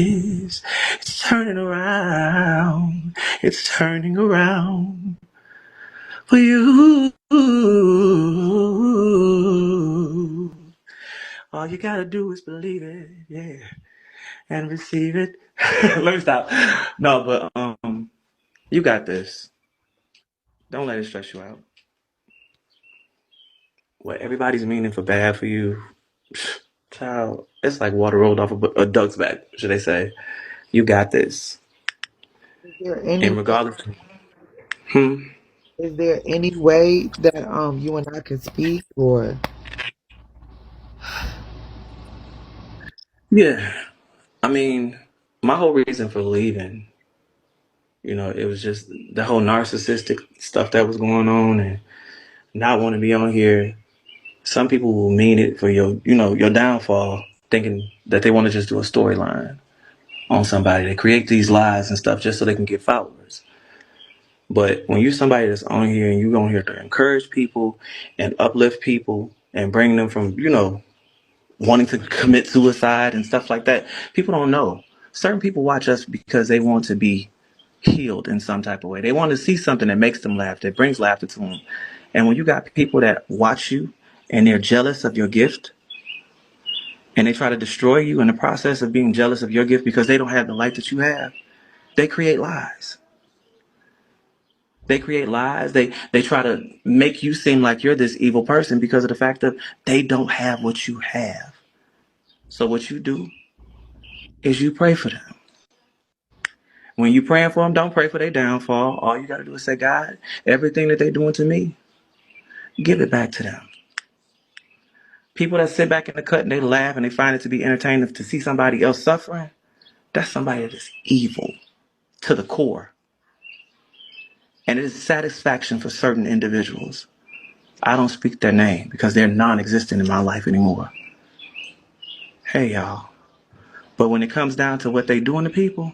is. It's turning around. It's turning around for you. All you gotta do is believe it, yeah, and receive it. Let me stop. No, but you got this. Don't let it stress you out. What everybody's meaning for bad for you, child, it's like water rolled off a duck's back, should they say. You got this. Is there any And regardless, hmm, is there any way that you and I could speak or yeah. I mean, my whole reason for leaving, it was just the whole narcissistic stuff that was going on and not want to be on here. Some people will mean it for your downfall, thinking that they want to just do a storyline on somebody. They create these lies and stuff just so they can get followers. But when you're somebody that's on here and you're on here to encourage people and uplift people and bring them from, wanting to commit suicide and stuff like that, people don't know. Certain people watch us because they want to be healed in some type of way. They want to see something that makes them laugh, that brings laughter to them. And when you got people that watch you and they're jealous of your gift and they try to destroy you in the process of being jealous of your gift because they don't have the light that you have, they create lies. They create lies. They try to make you seem like you're this evil person because of the fact that they don't have what you have. So what you do is you pray for them. When you praying for them, don't pray for their downfall. All you got to do is say, God, everything that they're doing to me, give it back to them. People that sit back in the cut and they laugh and they find it to be entertaining to see somebody else suffering, that's somebody that is evil to the core. And it is satisfaction for certain individuals. I don't speak their name because they're non-existent in my life anymore. Hey, y'all. But when it comes down to what they doing to people,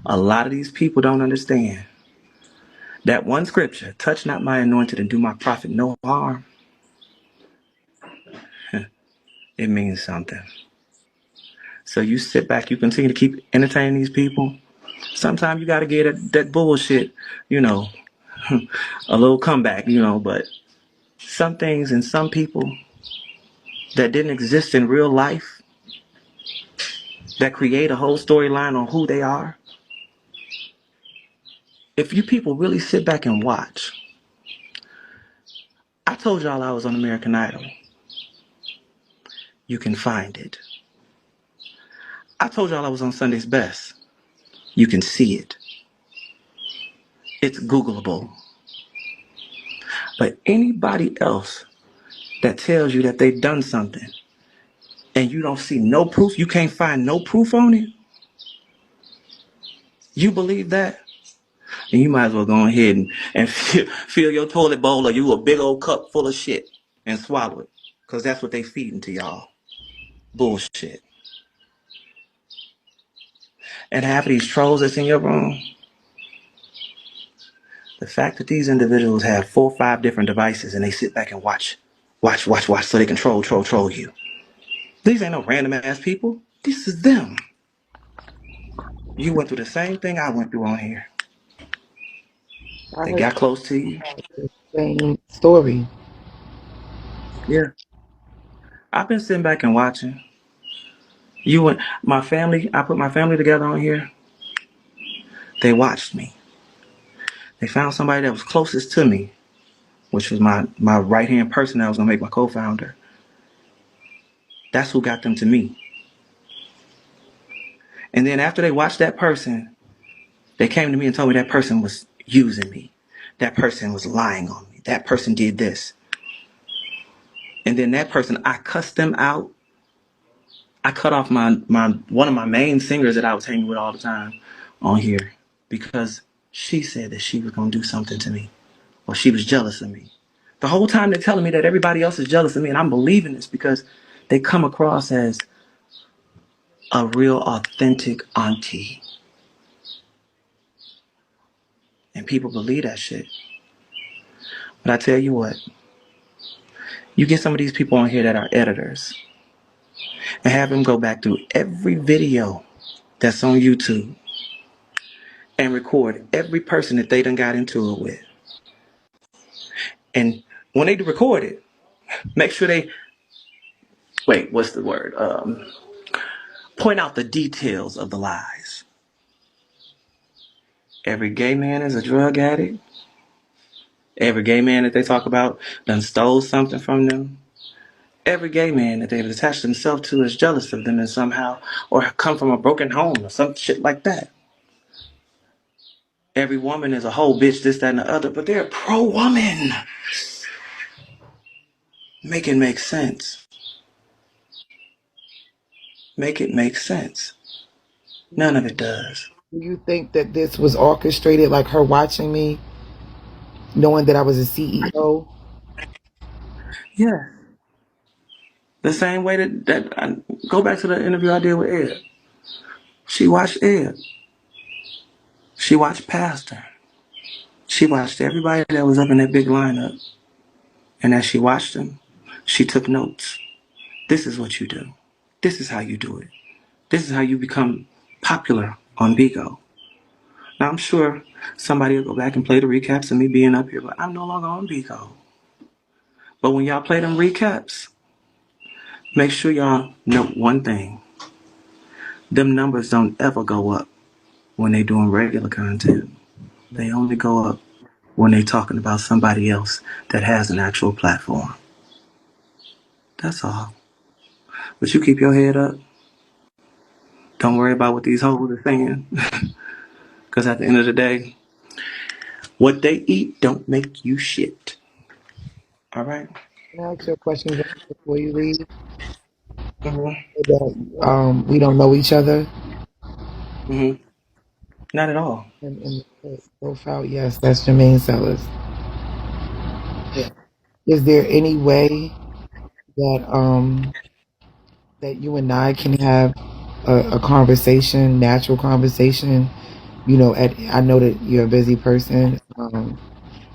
a lot of these people don't understand. That one scripture, touch not my anointed and do my prophet no harm, it means something. So you sit back, you continue to keep entertaining these people. Sometimes you got to get that bullshit, you know, a little comeback, but some things and some people that didn't exist in real life, that create a whole storyline on who they are. If you people really sit back and watch, I told y'all I was on American Idol. You can find it. I told y'all I was on Sunday's Best. You can see it. It's Googleable. But anybody else that tells you that they've done something and you don't see no proof, you can't find no proof on it, you believe that? And you might as well go ahead and fill your toilet bowl or you a big old cup full of shit and swallow it. Because that's what they feeding to y'all. Bullshit. And half of these trolls that's in your room, the fact that these individuals have 4 or 5 different devices and they sit back and watch so they can troll you. These ain't no random ass people. This is them. You went through the same thing I went through on here. I They heard got close to you. the same story? Yeah. I've been sitting back and watching. You and my family, I put my family together on here. They watched me. They found somebody that was closest to me, which was my right-hand person that was going to make my co-founder. That's who got them to me. And then after they watched that person, they came to me and told me that person was using me. That person was lying on me. That person did this. And then that person, I cussed them out. I cut off my one of my main singers that I was hanging with all the time on here because she said that she was going to do something to me or she was jealous of me. The whole time they're telling me that everybody else is jealous of me, and I'm believing this because they come across as a real authentic auntie. And people believe that shit. But I tell you what, you get some of these people on here that are editors and have them go back through every video that's on YouTube and record every person that they done got into it with. And when they record it, make sure they, wait, what's the word? Point out the details of the lies. Every gay man is a drug addict. Every gay man that they talk about done stole something from them. Every gay man that they've attached themselves to is jealous of them and somehow, or come from a broken home or some shit like that. Every woman is a whole bitch, this, that, and the other, but they're pro-woman. Make it make sense. Make it make sense. None of it does. Do you think that this was orchestrated, like her watching me, knowing that I was a CEO? Yeah. The same way that I go back to the interview I did with Ed. She watched Ed. She watched Pastor. She watched everybody that was up in that big lineup. And as she watched them, she took notes. This is what you do. This is how you do it. This is how you become popular on Bigo. Now, I'm sure somebody will go back and play the recaps of me being up here, but I'm no longer on Bigo. But when y'all play them recaps, make sure y'all note one thing. Them numbers don't ever go up when they doing regular content. They only go up when they talking about somebody else that has an actual platform. That's all. But you keep your head up. Don't worry about what these hoes are saying. Because at the end of the day, what they eat don't make you shit. All right? Can I ask you a question John, before you leave? Mm-hmm. That we don't know each other. Mm-hmm. Not at all. And in the profile, yes, that's Jermaine Sellers. Yeah. Is there any way that that you and I can have a conversation, natural conversation? You know, I know that you're a busy person.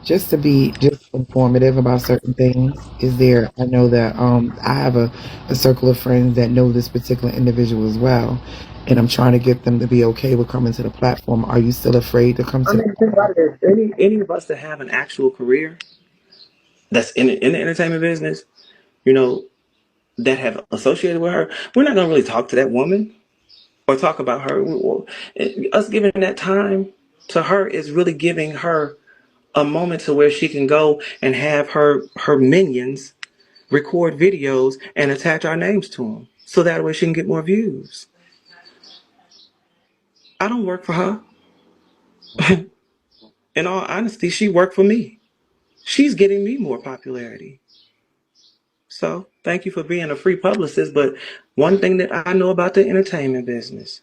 Just to be just informative about certain things. Is there? I know that I have a circle of friends that know this particular individual as well, and I'm trying to get them to be okay with coming to the platform. Are you still afraid to come I to the mean, think about it. Any of us that have an actual career that's in the entertainment business, you know, that have associated with her, we're not going to really talk to that woman or talk about her. Us giving that time to her is really giving her a moment to where she can go and have her minions record videos and attach our names to them, so that way she can get more views. I don't work for her. In all honesty, she worked for me. She's getting me more popularity. So thank you for being a free publicist. But one thing that I know about the entertainment business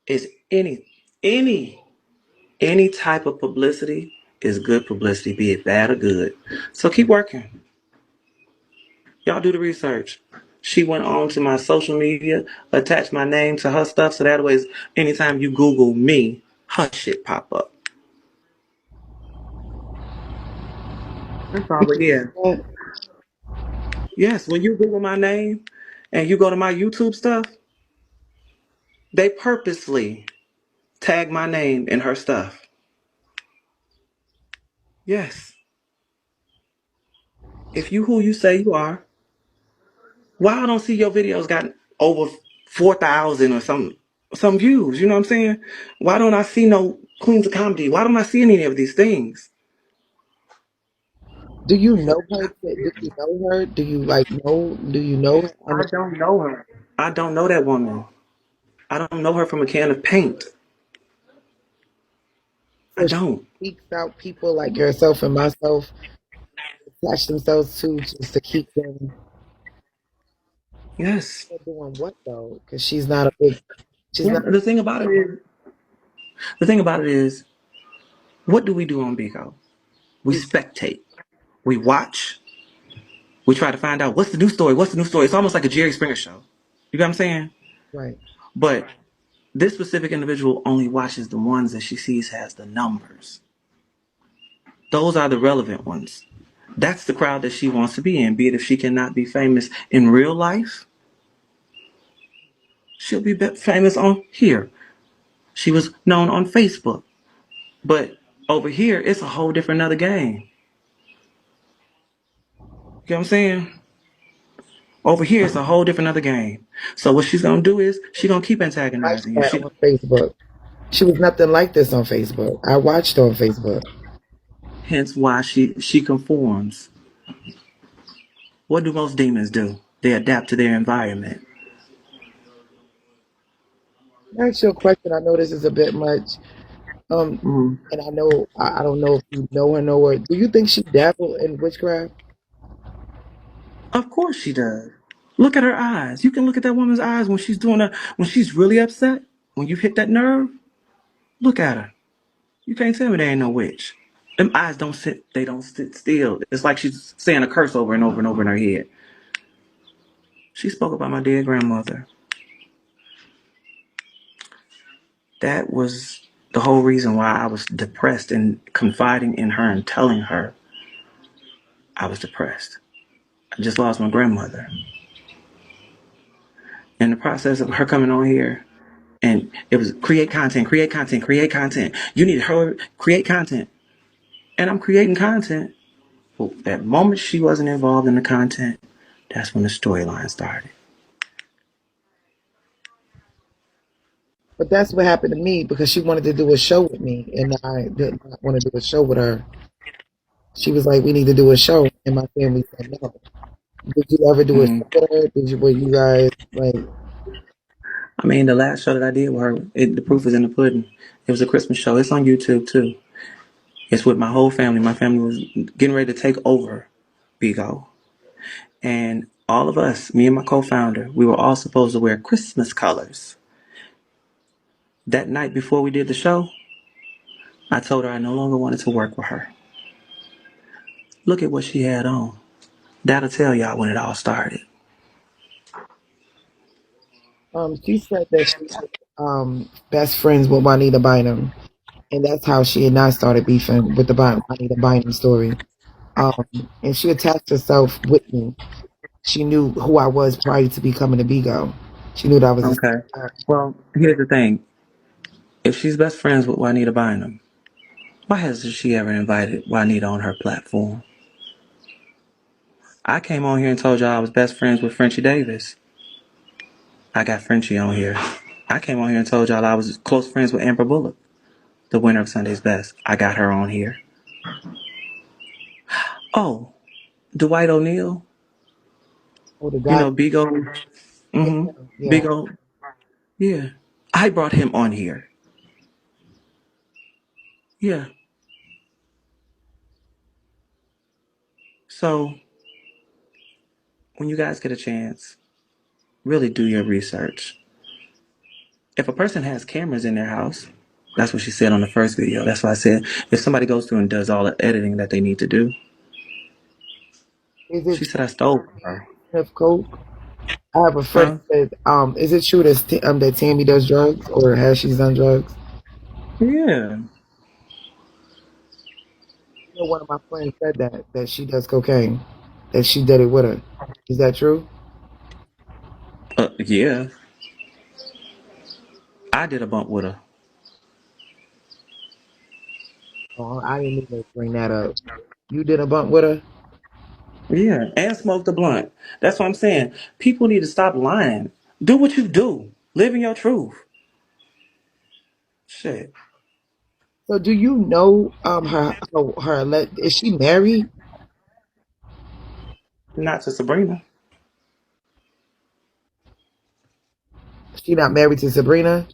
is any any type of publicity is good publicity, be it bad or good. So keep working. Y'all do the research. She went on to my social media, attached my name to her stuff, so that way, anytime you Google me, her shit pop up. That's all. But yeah, yes, when you Google my name and you go to my YouTube stuff, they purposely tag my name in her stuff. Yes. If you who you say you are, why I don't see your videos got over 4,000 or some views? You know what I'm saying? Why don't I see no Queens of Comedy? Why don't I see any of these things? Do you know her? Do you know her? Do you like know? Do you know her? I I mean, don't know her. I don't know that woman. I don't know her from a can of paint. I so she don't. seeks out people like yourself and myself, attach themselves to just to keep them Yes. doing what though? Because she's not a big. She's Well, not. the thing about it is, what do we do on Bigo? We We spectate. We watch. We try to find out what's the new story. What's the new story? It's almost like a Jerry Springer show. You know what I'm saying? right. But this specific individual only watches the ones that she sees has the numbers. Those are the relevant ones. That's the crowd that she wants to be in, be it if she cannot be famous in real life She'll be famous on here. She was known on Facebook. But over here, it's a whole different other game. You know what I'm saying? Over here, it's a whole different other game. So what she's gonna do is she's gonna keep Like antagonizing you. that on Facebook. She was nothing like this on Facebook. I watched her on Facebook. Hence why she conforms. What do most demons do? They adapt to their environment. That's your question. I know this is a bit much. Mm. And I know I don't know if you know her. Do you think she dabbled in witchcraft? Of course she does. Look at her eyes. You can look at that woman's eyes when she's doing when she's really upset. When you hit that nerve, look at her. You can't tell me there ain't no witch. Them eyes don't sit. They don't sit still. It's like she's saying a curse over and over and over in her head. She spoke about my dead grandmother. That was the whole reason why I was depressed and confiding in her and telling her I was depressed. I just lost my grandmother. In the process of her coming on here, and it was create content, create content, create content. You need to hurry, create content. And I'm creating content. But that moment she wasn't involved in the content, that's when the storyline started. But that's what happened to me because she wanted to do a show with me, and I did not want to do a show with her. She was like, "We need to do a show," and my family said no. Did you ever do a show Mm. with her? Did you? Were you guys like? I mean, the last show that I did with her, the proof is in the pudding. It was a Christmas show. It's on YouTube too. It's with my whole family. My family was getting ready to take over Bigo. And all of us, me and my co-founder, we were all supposed to wear Christmas colors. That night before we did the show, I told her I no longer wanted to work with her. Look at what she had on. That'll tell y'all when it all started. She said that she was best friends with Juanita Bynum, and that's how she and I started beefing with the Juanita Bynum story. And she attached herself with me. She knew who I was prior to becoming a Bigo. She knew that I was a. Okay. Well, here's the thing. If she's best friends with Juanita Bynum, why hasn't she ever invited Juanita on her platform? I came on here and told y'all I was best friends with Frenchie Davis. I got Frenchie on here. I came on here and told y'all I was close friends with Amber Bullock, the winner of Sunday's Best. I got her on here. Oh, Dwight O'Neal, Oh, the guy. Big O. Yeah, Mm-hmm. yeah. Big O. Yeah. I brought him on here. Yeah. So, when you guys get a chance, really do your research. If a person has cameras in their house, that's what she said on the first video. That's why I said if somebody goes through and does all the editing that they need to do, Is she it said I stole from her. Sniff coke? I have a friend Huh? that is it true that Tammy does drugs or has she done drugs? Yeah. You know, one of my friends said that she does cocaine, that she did it with her. Is that true? Yeah. I did a bump with her. Oh, I didn't even bring that up. You did a bump with her? Yeah. And smoked a blunt. That's what I'm saying. People need to stop lying. Do what you do. Live in your truth. Shit. So do you know is she married? Not to Sabrina. She not married to Sabrina?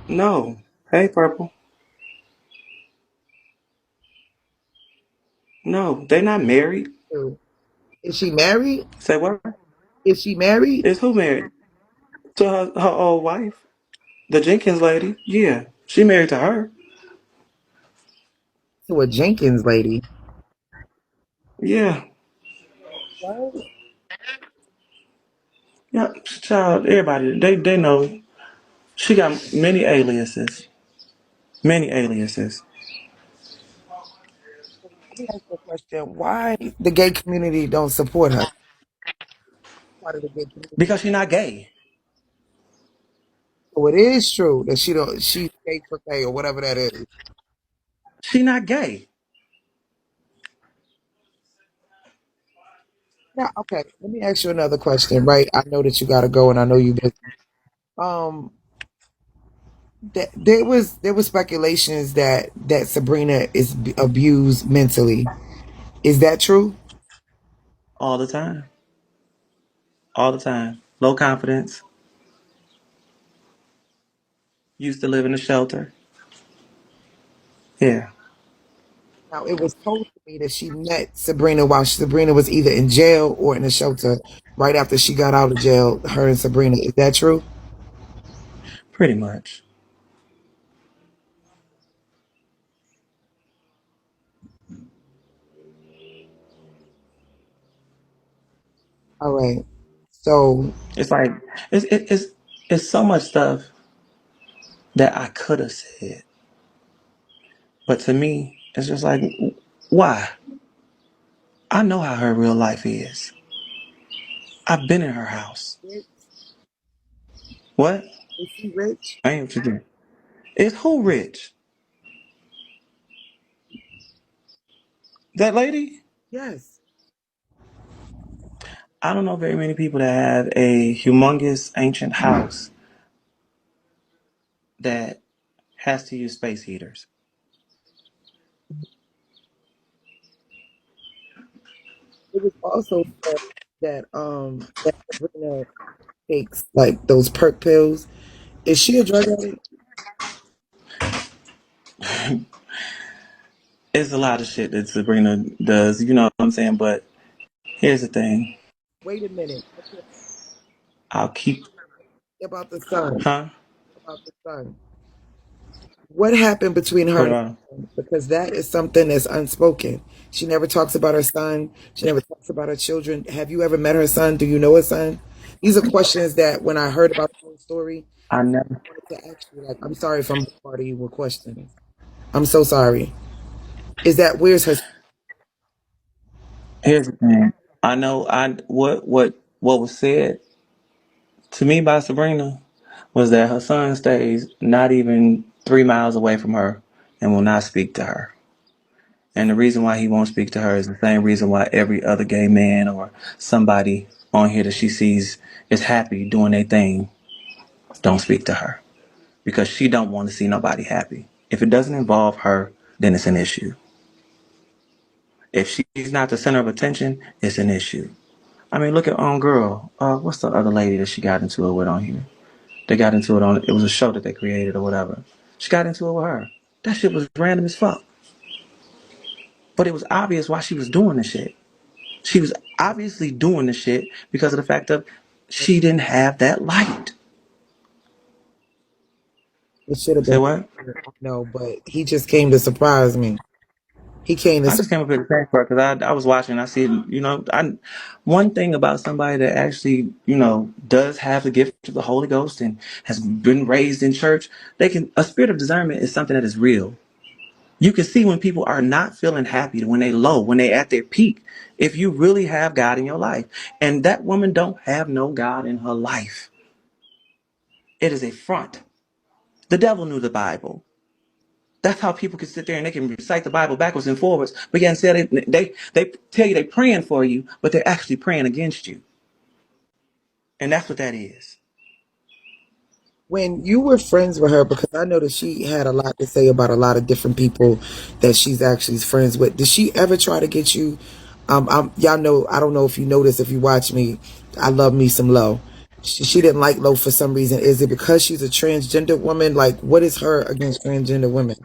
No. Hey, Purple. No, they not married. So, is she married? Say what? Is she married Is who married? To her old wife. The Jenkins lady. Yeah. She married to her. to a Jenkins lady? Yeah. What? Yeah. Child, everybody, they know. She got many aliases. Many aliases. Let me ask you a question. Why the gay community don't support her? Part of the gay community. Because she's not gay. So it is true that she's gay for gay or whatever that is. She not gay. Now, okay, let me ask you another question, right? I know that you gotta go and I know you busy. Um there was speculations that Sabrina is abused mentally. Is that true? All the time. All the time. Low confidence. Used to live in a shelter. Yeah. Now, it was told to me that she met Sabrina while Sabrina was either in jail or in a shelter right after she got out of jail, her and Sabrina. Is that true? Pretty much. All right. So, It's like it's so much stuff that I could have said, but to me, it's just like, why? I know how her real life is. I've been in her house. rich? What? Is she rich? I ain't what you doing. Is who rich? That lady? Yes. I don't know very many people that have a humongous ancient house that has to use space heaters. It was also said that Sabrina takes like those perk pills. Is she a drug addict? It's a lot of shit that Sabrina does, you know what I'm saying? But here's the thing. Wait a minute. I'll keep, About the son. huh? About the son. What happened between her What and about her son? Because that is something that's unspoken. She never talks about her son. She never talks about her children. Have you ever met her son? Do you know her son? These are questions that when I heard about the whole story, I never. I wanted to ask you. Like, I'm sorry if I'm bombarding you with questions. I'm so sorry. Is that where's her? Here's the thing. I know what was said to me by Sabrina was that her son stays not even 3 miles away from her and will not speak to her. And the reason why he won't speak to her is the same reason why every other gay man or somebody on here that she sees is happy doing their thing don't speak to her because she don't want to see nobody happy. If it doesn't involve her, then it's an issue. If she's not the center of attention, it's an issue. I mean, look at girl. What's the other lady that she got into it with on here? They got into it on. It was a show that they created or whatever. She got into it with her. That shit was random as fuck. But it was obvious why she was doing the shit. She was obviously doing the shit because of the fact of she didn't have that light. It should have Say been. what? I know, but he just came to surprise me. He came to. I just came up with the same part because I was watching. I see, one thing about somebody that actually, does have the gift of the Holy Ghost and has been raised in church, a spirit of discernment is something that is real. You can see when people are not feeling happy, when they low, when they at their peak, if you really have God in your life. And that woman don't have no God in her life. It is a front. The devil knew the Bible. That's how people can sit there and they can recite the Bible backwards and forwards, but yet instead they tell you they're praying for you, but they're actually praying against you. And that's what that is. When you were friends with her, because I know that she had a lot to say about a lot of different people that she's actually friends with. Did she ever try to get you? Y'all know. I don't know if you notice if you watch me. I love me some Low. She didn't like Low for some reason. Is it because she's a transgender woman? Like, what is her against transgender women?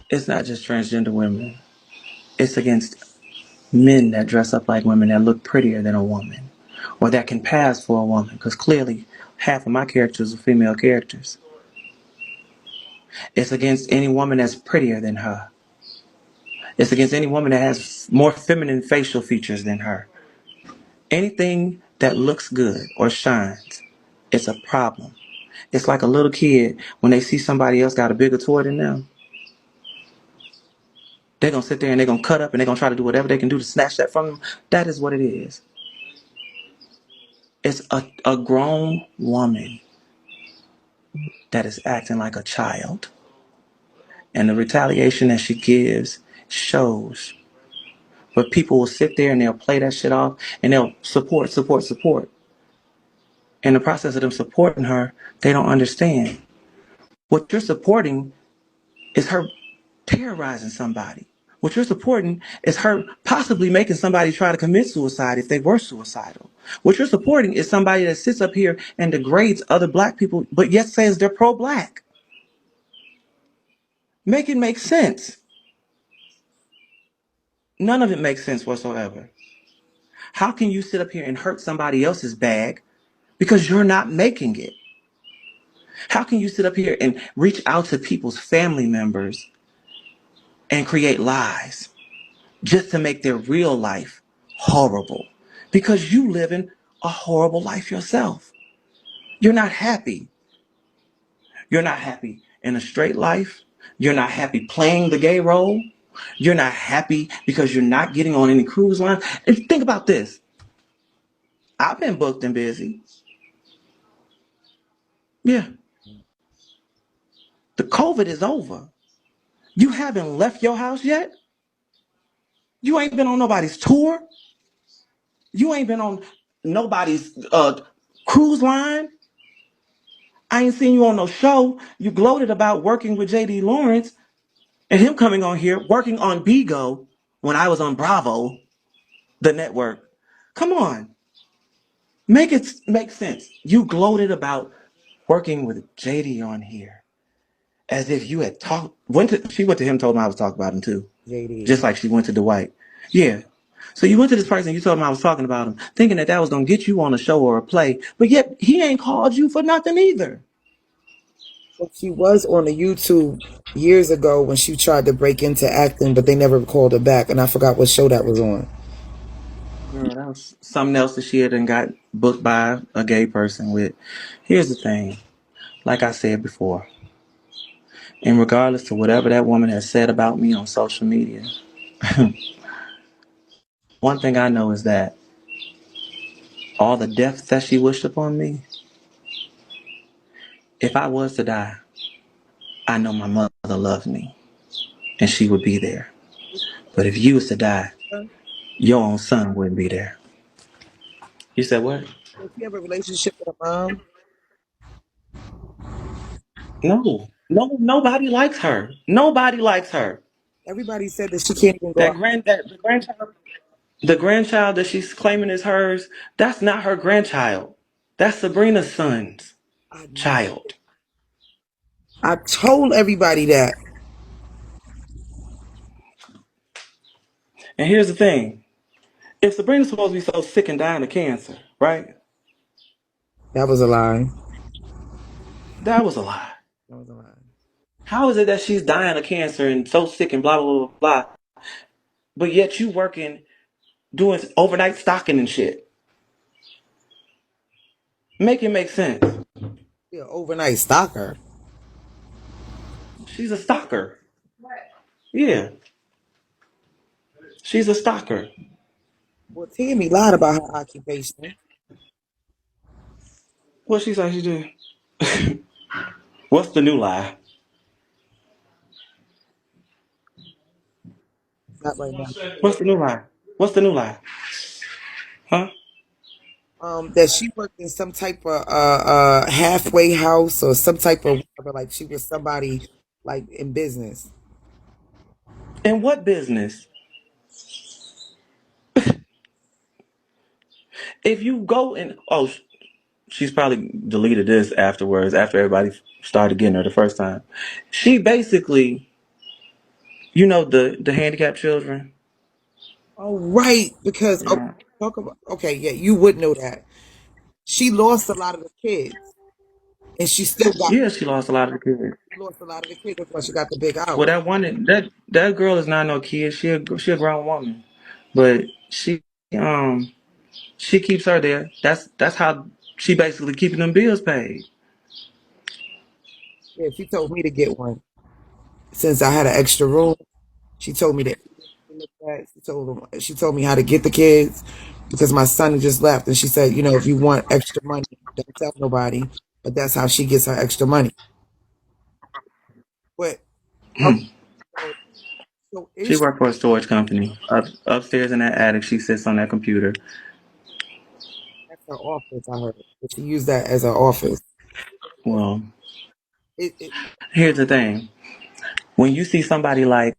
It's not just transgender women. It's against men that dress up like women that look prettier than a woman or that can pass for a woman because clearly half of my characters are female characters. It's against any woman that's prettier than her. It's against any woman that has more feminine facial features than her. Anything that looks good or shines, it's a problem. It's like a little kid when they see somebody else got a bigger toy than them. They're going to sit there and they're going to cut up and they're going to try to do whatever they can do to snatch that from them. That is what it is. It's a grown woman that is acting like a child. And the retaliation that she gives shows. But people will sit there and they'll play that shit off and they'll support, support, support. In the process of them supporting her, they don't understand. What you're supporting is her terrorizing somebody. What you're supporting is her possibly making somebody try to commit suicide if they were suicidal. What you're supporting is somebody that sits up here and degrades other black people, but yet says they're pro-black. Make it make sense. None of it makes sense whatsoever. How can you sit up here and hurt somebody else's bag because you're not making it? How can you sit up here and reach out to people's family members and create lies just to make their real life horrible? Because you live in a horrible life yourself. You're not happy. You're not happy in a straight life. You're not happy playing the gay role. You're not happy because you're not getting on any cruise line. And think about this. I've been booked and busy. Yeah. The COVID is over. You haven't left your house yet? You ain't been on nobody's tour? You ain't been on nobody's cruise line? I ain't seen you on no show. You gloated about working with J.D. Lawrence and him coming on here, working on Bigo when I was on Bravo, the network. Come on. Make it make sense. You gloated about working with JD on here as if you had talked. She went to him, told him I was talking about him too. JD. Just like she went to Dwight. Yeah. So you went to this person, you told him I was talking about him, thinking that that was going to get you on a show or a play, but yet he ain't called you for nothing either. So she was on the YouTube years ago when she tried to break into acting, but they never called her back, and I forgot what show that was on. Girl, that was something else that she had and got booked by a gay person with. Here's the thing. Like I said before, and regardless to whatever that woman has said about me on social media, one thing I know is that all the deaths that she wished upon me, if I was to die, I know my mother loved me and she would be there. But if you was to die, your own son wouldn't be there. You said what? Does she have a relationship with her mom? No. No, nobody likes her. Nobody likes her. Everybody said that she can't even go That out. grand that the grandchild that she's claiming is hers, that's not her grandchild. That's Sabrina's son's I know. child. I told everybody that. And here's the thing. If Sabrina's supposed to be so sick and dying of cancer, right? That was a lie. That was a lie. That was a lie. How is it that she's dying of cancer and so sick and blah, blah, blah, blah, but yet you working, doing overnight stocking and shit? Make it make sense. She an overnight stalker. She's a stalker. Yeah, she's a stalker. Well, Tammy lied about her occupation. What she say she did? What's the new lie? Not right now. What's the new lie? What's the new lie? Huh? That she worked in some type of halfway house or some type of whatever, like she was somebody like in business. In what business? If you go and she's probably deleted this afterwards after everybody started getting her the first time. She basically, the handicapped children. Oh, right, because okay, Yeah. talk about okay, yeah, you would know that she lost a lot of the kids, and she still got Yeah, she lost a lot of the kids. she lost a lot of the kids. That's why she got the big Well, house. that girl is not no kid. She a grown woman, but um she keeps her there. That's how she basically keeping them bills paid. Yeah, she told me to get one since I had an extra room. She told me that. She told me how to get the kids because my son just left, and she said, if you want extra money, don't tell nobody. but that's how she gets her extra money. But okay, so, so She is worked for a storage company. Upstairs in that attic, she sits on that computer. that's her office? I heard. But she used that as her office. Well, It here's the thing. When you see somebody like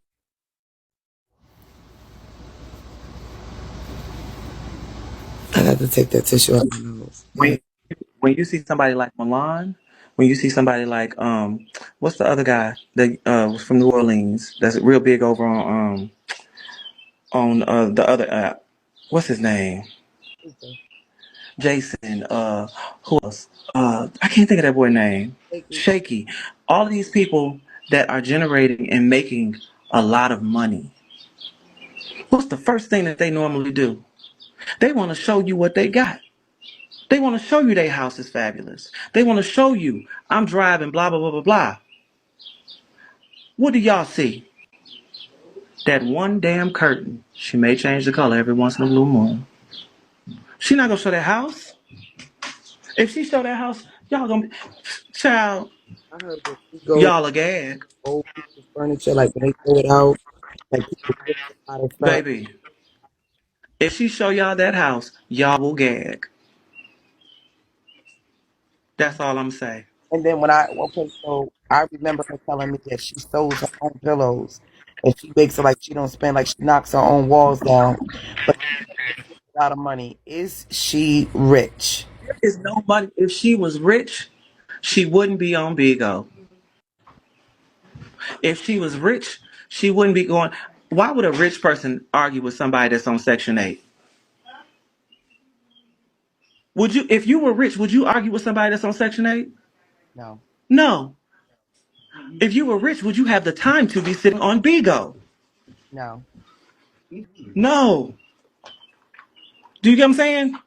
I got to take that tissue out of my nose. Go ahead. when when you see somebody like Milan, when you see somebody like what's the other guy that was from New Orleans that's real big over on the other app. What's his name? Listen, Jason. Who else? I can't think of that boy name. Shaky. Shaky. All of these people that are generating and making a lot of money. What's the first thing that they normally do? They want to show you what they got. They want to show you their house is fabulous. They want to show you I'm driving blah blah blah blah blah. What do y'all see? That one damn curtain. She may change the color every once in a blue moon. She not gonna show that house. If she show that house, y'all gonna be, child, I heard that she goes y'all a gag, old people's furniture, like when they throw it out, like people get a lot of stuff. baby. If she show y'all that house, y'all will gag. That's all I'm saying. And then so I remember her telling me that she sews her own pillows and she makes it like she don't spend, like she knocks her own walls down, but she makes a lot of money. Is she rich? There is no money. If she was rich, she wouldn't be on Bigo. If she was rich, she wouldn't be going. Why would a rich person argue with somebody that's on Section 8? Would you, if you were rich, would you argue with somebody that's on Section 8? No, No. If you were rich, would you have the time to be sitting on Bigo? no. No. Do you get what I'm saying?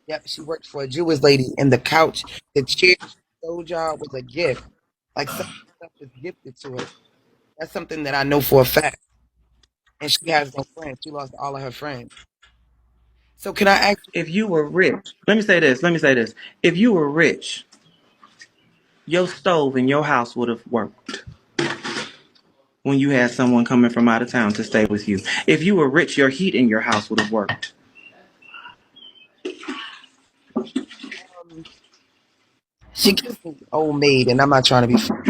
Yep, she worked for a Jewish lady, and the couch, the chair, the job was a gift. Like some stuff is gifted to her. That's something that I know for a fact. And she has no friends. She lost all of her friends. So can I ask you? If you were rich, let me say this. Let me say this. If you were rich, your stove in your house would have worked when you had someone coming from out of town to stay with you. If you were rich, your heat in your house would have worked. Um, she gives me old maid, and I'm not trying to be funny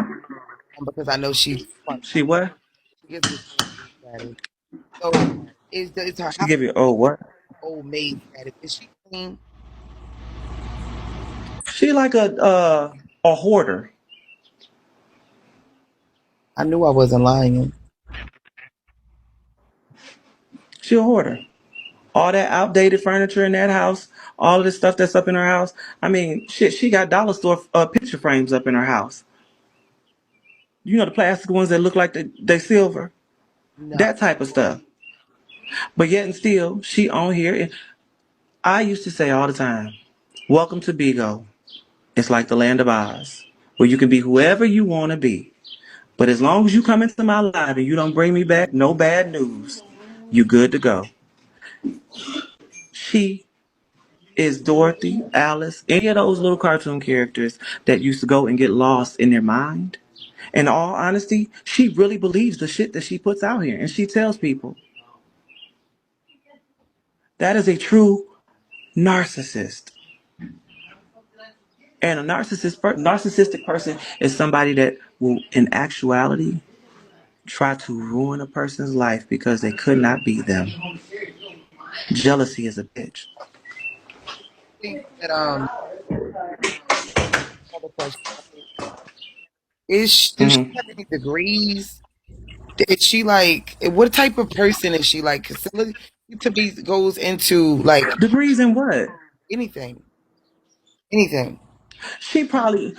because I know she's part She time. what? She gives me old maid status. So is her She house give you oh what? old maid status? Is she clean? She like a hoarder. I knew I wasn't lying. She a hoarder. All that outdated furniture in that house, all of this stuff that's up in her house. I mean, shit, she got dollar store picture frames up in her house. You know the plastic ones that look like they silver, No. that type of stuff. But yet and still, she on here. And I used to say all the time, "Welcome to Bigo. It's like the land of Oz, where you can be whoever you want to be. But as long as you come into my life and you don't bring me back no bad news, you good to go." She is Dorothy, Alice, any of those little cartoon characters that used to go and get lost in their mind. In all honesty, she really believes the shit that she puts out here and she tells people. That is a true narcissist. And a narcissistic person is somebody that will, in actuality, try to ruin a person's life because they could not be them. Jealousy is a bitch. Think that another question does she Hmm. have any degrees? Is she like what type of person is she like? Because to me goes into like Degrees in what? anything, anything. She probably,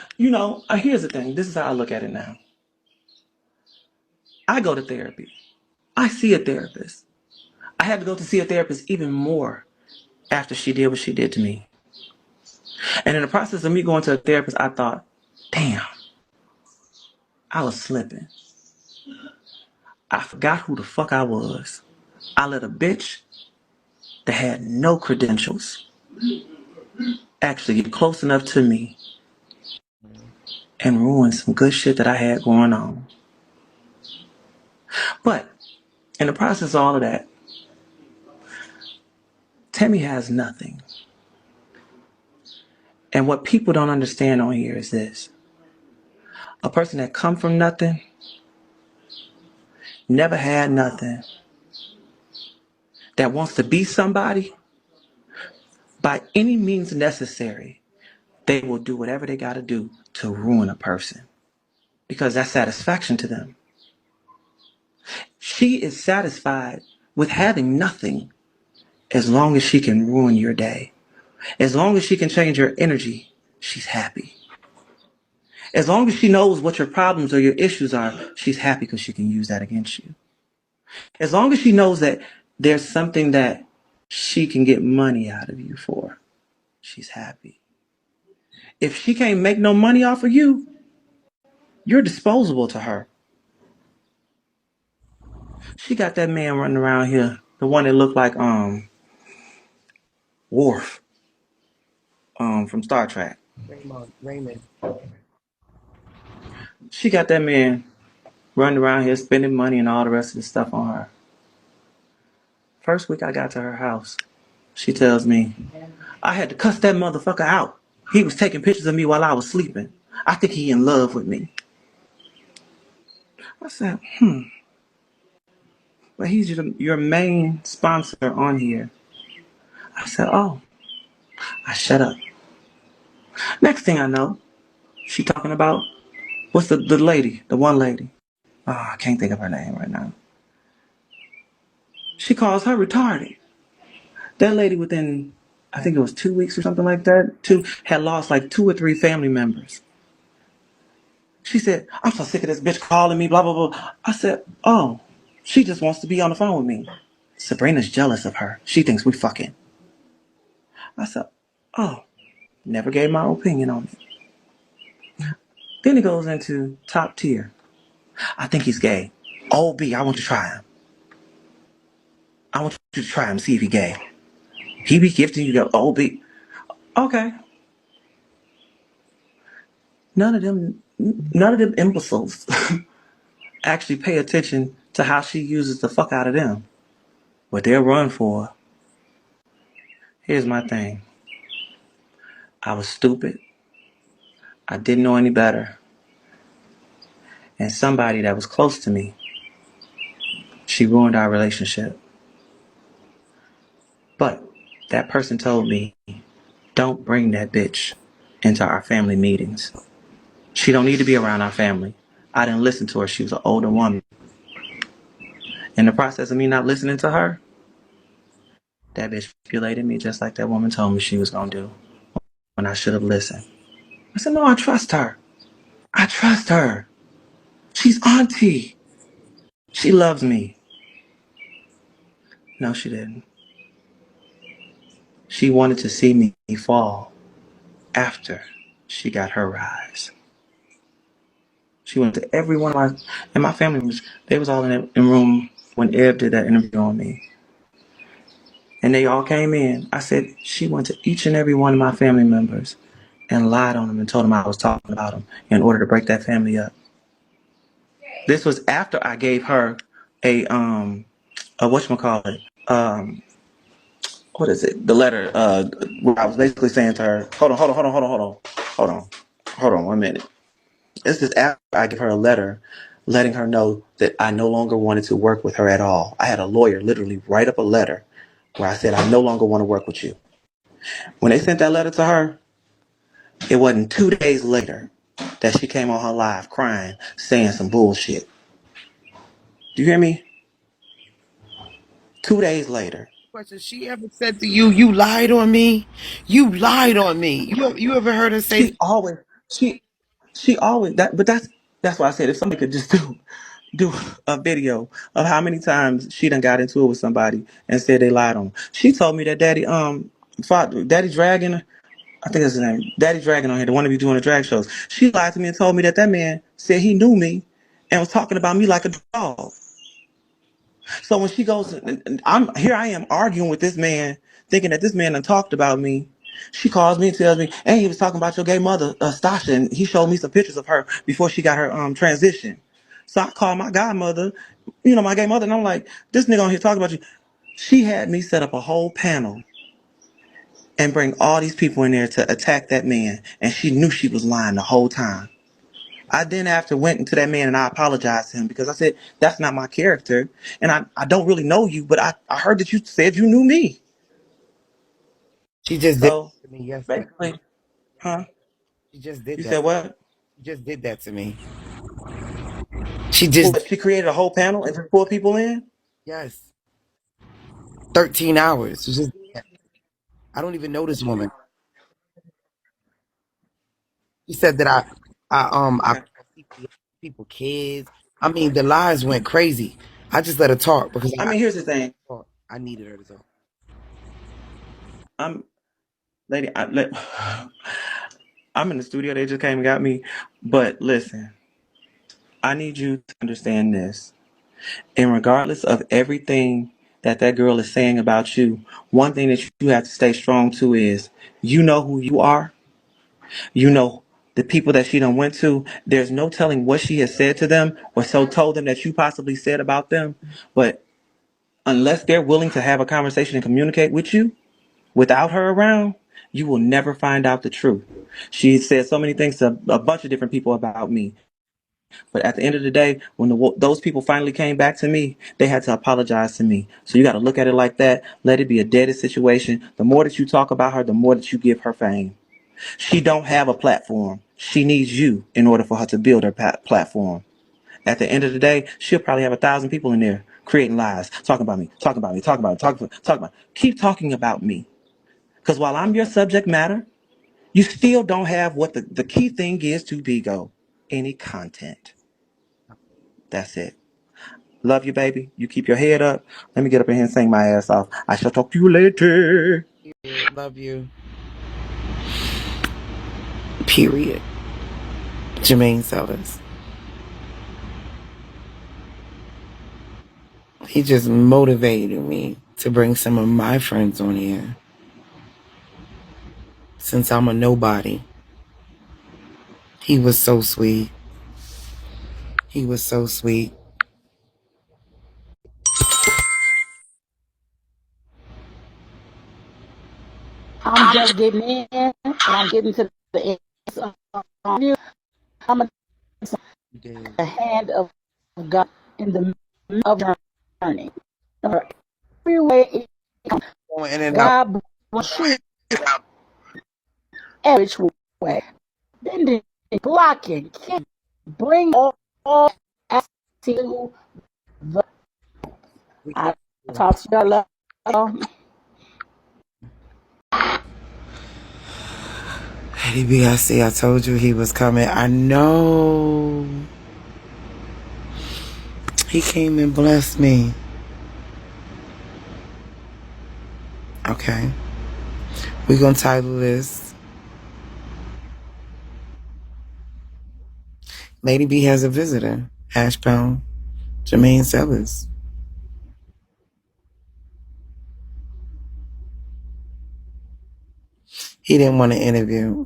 here's the thing. This is how I look at it now. I go to therapy. I see a therapist. I had to go to see a therapist even more after she did what she did to me. And in the process of me going to a therapist, I thought, damn, I was slipping. I forgot who the fuck I was. I let a bitch that had no credentials actually get close enough to me and ruin some good shit that I had going on. But in the process of all of that, Tammy has nothing. And what people don't understand on here is this. A person that come from nothing, never had nothing, that wants to be somebody, by any means necessary, they will do whatever they got to do to ruin a person. Because that's satisfaction to them. She is satisfied with having nothing as long as she can ruin your day. As long as she can change your energy, she's happy. As long as she knows what your problems or your issues are, she's happy because she can use that against you. As long as she knows that there's something that she can get money out of you for, she's happy. If she can't make no money off of you, you're disposable to her. She got that man running around here, the one that looked like Worf from Star Trek. Raymond. She got that man running around here spending money and all the rest of the stuff on her. First week I got to her house, she tells me, I had to cuss that motherfucker out. He was taking pictures of me while I was sleeping. I think he in love with me. I said, but he's your main sponsor on here. I said, oh. I shut up. Next thing I know, she talking about, what's the lady, the one lady? Oh, I can't think of her name right now. She calls her retarded. That lady within, I think it was 2 weeks or something like that, had lost like 2 or 3 family members. She said, I'm so sick of this bitch calling me, blah, blah, blah. I said, oh, she just wants to be on the phone with me. Sabrina's jealous of her. She thinks we fucking. I said, oh, never gave my opinion on it. Then it goes into top tier. I think he's gay. OB, I want to try him. I want you to try him, see if he's gay. He be gifting you the OB. Okay. None of them imbeciles actually pay attention to how she uses the fuck out of them. What they'll run for. Here's my thing. I was stupid. I didn't know any better. And somebody that was close to me, she ruined our relationship. But that person told me, don't bring that bitch into our family meetings. She don't need to be around our family. I didn't listen to her. She was an older woman. In the process of me not listening to her, that bitch manipulated me just like that woman told me she was going to do when I should have listened. I said, no, I trust her. I trust her. She's auntie. She loves me. No, she didn't. She wanted to see me fall after she got her rise. She went to every one of my family members. They was all in room when Eb did that interview on me. And they all came in. I said, she went to each and every one of my family members and lied on them and told them I was talking about them in order to break that family up. This was after I gave her a whatchamacallit, what is it? The letter, where I was basically saying to her, hold on 1 minute. This is after I gave her a letter letting her know that I no longer wanted to work with her at all. I had a lawyer literally write up a letter where I said, I no longer want to work with you. When they sent that letter to her, it wasn't 2 days later that she came on her live crying, saying some bullshit. Do you hear me? 2 days later. Has she ever said to you, you lied on me? You lied on me. You ever heard her say She always, she, she always, that's why I said if somebody could just do a video of how many times she done got into it with somebody and said they lied on her. She told me that Daddy Dragon, I think that's his name, Daddy Dragon on here, the one that be doing the drag shows. She lied to me and told me that man said he knew me and was talking about me like a dog. So when she goes, I am arguing with this man, thinking that this man done talked about me, She calls me and tells me, "Hey, he was talking about your gay mother, Stasha, and he showed me some pictures of her before she got her transition." So I called my godmother, my gay mother, and I'm like, "This nigga on here talking about you." She had me set up a whole panel and bring all these people in there to attack that man, and she knew she was lying the whole time. I then after went into that man and I apologized to him because I said, "That's not my character, and I don't really know you, but I heard that you said you knew me." She just did So that to me yesterday. basically, huh? She just did You that. said what? She just did that to me. She just What? She created a whole panel and just pulled people in? yes. 13 hours. She just did that. I don't even know this woman. She said that I Okay. call people kids. I mean, the lies went crazy. I just let her talk because I mean, here's the thing. I needed her to talk. I'm lady. I'm in the studio. They just came and got me. But listen, I need you to understand this. And regardless of everything that girl is saying about you, one thing that you have to stay strong to is you know who you are. You know the people that she done went to. There's no telling what she has said to them or so told them that you possibly said about them. But unless they're willing to have a conversation and communicate with you without her around, you will never find out the truth. She said so many things to a bunch of different people about me. But at the end of the day, when those people finally came back to me, they had to apologize to me. So you got to look at it like that. Let it be a dead situation. The more that you talk about her, the more that you give her fame. She don't have a platform. She needs you in order for her to build her platform. At the end of the day, she'll probably have 1,000 people in there creating lies, talking about me, talking about me, talking about me, talking about me. Keep talking about me. Because while I'm your subject matter, you still don't have what the key thing is to Bigo. Any content. That's it. Love you, baby. You keep your head up. Let me get up in here and sing my ass off. I shall talk to you later. Love you. Period. Jermaine Sellers. He just motivated me to bring some of my friends on here. Since I'm a nobody. He was so sweet. He was so sweet. I'm just getting in, and I'm getting to the end of the I'm a the hand of God in the middle of your journey. Every way it comes, Going in and out. God will shoot every way. Bending, blocking, can't bring all to the. I talk to you. I love you. Lady B, I told you he was coming. I know. He came and blessed me. Okay. We're going to title this Lady B has a visitor. Ashbound Jermaine Sellers. He didn't want to interview.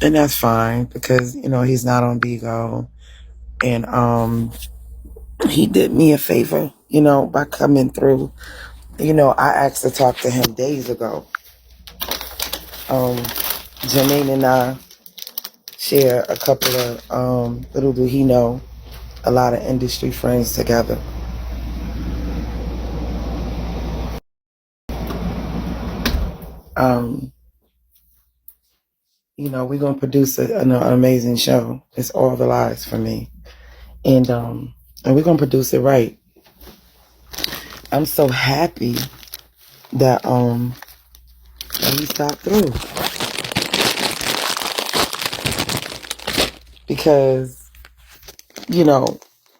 And that's fine because, he's not on Bigo. And he did me a favor, by coming through. I asked to talk to him days ago. Jermaine and I share a couple of, little do he know, a lot of industry friends together. Um, we're going to produce an amazing show. It's All the Lies for me. And we're going to produce it right. I'm so happy that he stopped through. Because,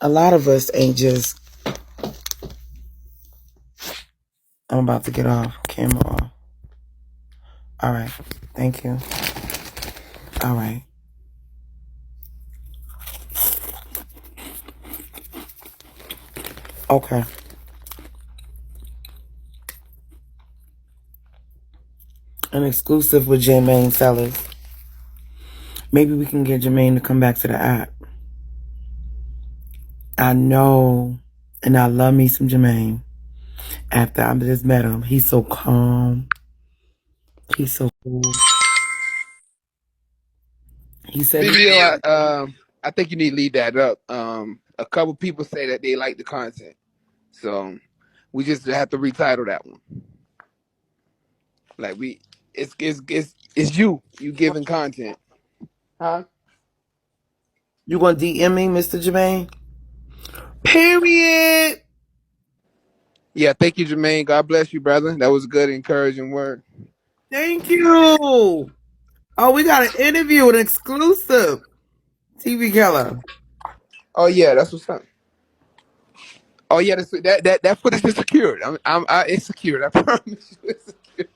a lot of us ain't just, I'm about to get off, camera off. All right. Thank you. All right. Okay. An exclusive with Jermaine Sellers. Maybe we can get Jermaine to come back to the app. I know, and I love me some Jermaine. After I just met him, he's so calm. He's so cool. He said, I think you need to leave that up. A couple people say that they like the content, so we just have to retitle that one. Like it's you giving content, huh? "You gonna DM me, Mr. Jermaine?" Period. Yeah, thank you, Jermaine. God bless you, brother. That was a good, encouraging word. Thank you. Oh, we got an interview, an exclusive. TV Keller. Oh yeah, that's what's up. Oh yeah, that footage is secured. It's secured. I promise you, it's secured.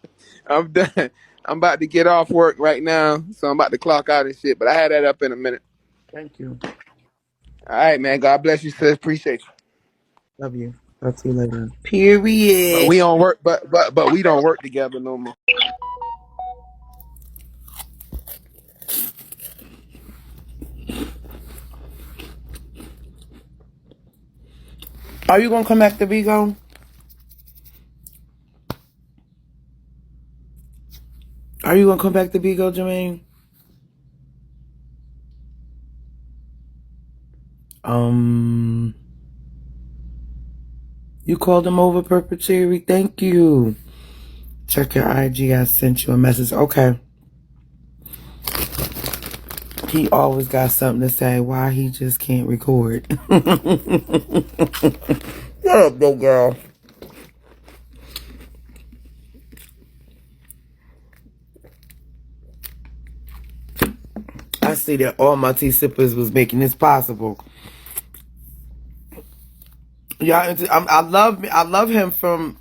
I'm done. I'm about to get off work right now, so I'm about to clock out and shit. But I had that up in a minute. Thank you. All right, man. God bless you, sis. Appreciate you. Love you. Talk to you later. Period. But we don't work. But we don't work together no more. Are you gonna come back to Vigo? Are you gonna come back to Vigo, Jermaine? You called him over, Perpetuary. Thank you. Check your IG. I sent you a message. Okay. He always got something to say. Why he just can't record? Shut up, big girl. I see that all my tea sippers was making this possible. Yeah, I love him from